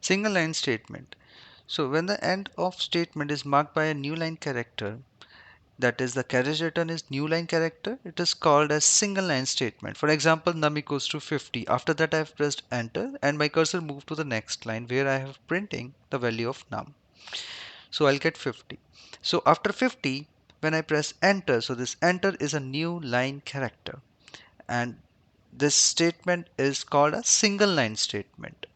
Single line statement. So when the end of statement is marked by a new line character, that is the carriage return is new line character, it is called as single line statement. For example, num equals to 50. After that I have pressed enter and my cursor moved to the next line where I have printing the value of num. So I'll get 50. So after 50, when I press enter, so this enter is a new line character, and this statement is called a single line statement.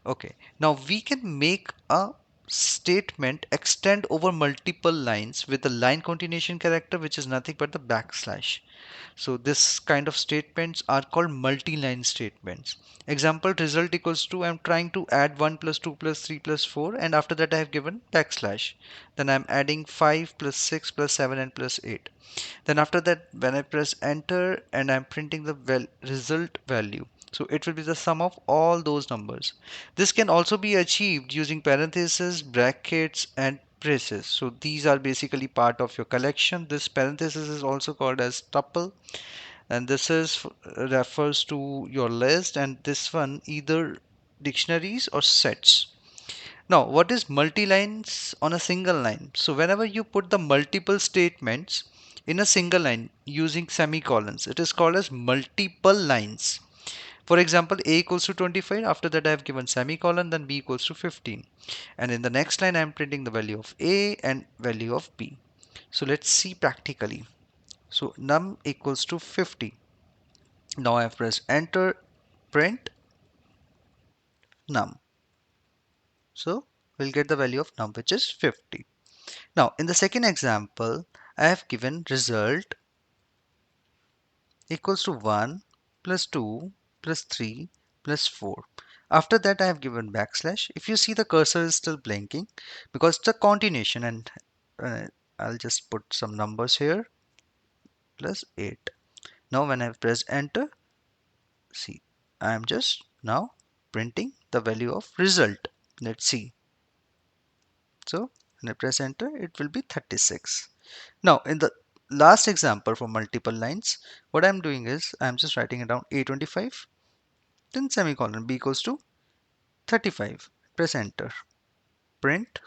Okay, now we can make a statement extend over multiple lines with the line continuation character, which is nothing but the backslash. So this kind of statements are called multi-line statements. Example, result equals to, I'm trying to add 1 plus 2 plus 3 plus 4, and after that I have given backslash. Then I'm adding 5 plus 6 plus 7 and plus 8. Then after that, when I press enter and I'm printing the result value, so it will be the sum of all those numbers. This can also be achieved using parentheses, brackets, and braces. So these are basically part of your collection. This parenthesis is also called as tuple, and this is refers to your list, and this one either dictionaries or sets. Now, what is multi-lines on a single line? So whenever you put the multiple statements in a single line using semicolons, it is called as multiple lines. For example, a equals to 25. After that, I have given semicolon, then b equals to 15. And in the next line, I am printing the value of a and value of b. So let's see practically. So num equals to 50. Now I have pressed enter, print num. So we'll get the value of num, which is 50. Now, in the second example, I have given result equals to 1 plus 2 plus 3 plus 4. After that, I have given backslash. If you see, the cursor is still blinking because it's a continuation, and uh, I'll just put some numbers here, plus 8. Now, when I press enter, see, I am just now printing the value of result. Let's see. So, when I press enter, it will be 36. Now, in the last example for multiple lines, what I'm doing is I'm just writing it down A25, then semicolon, B equals to 35. Press enter. Print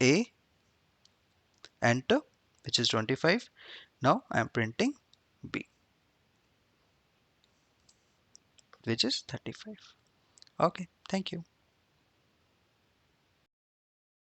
A, enter, which is 25. Now I'm printing B, which is 35. Okay, thank you.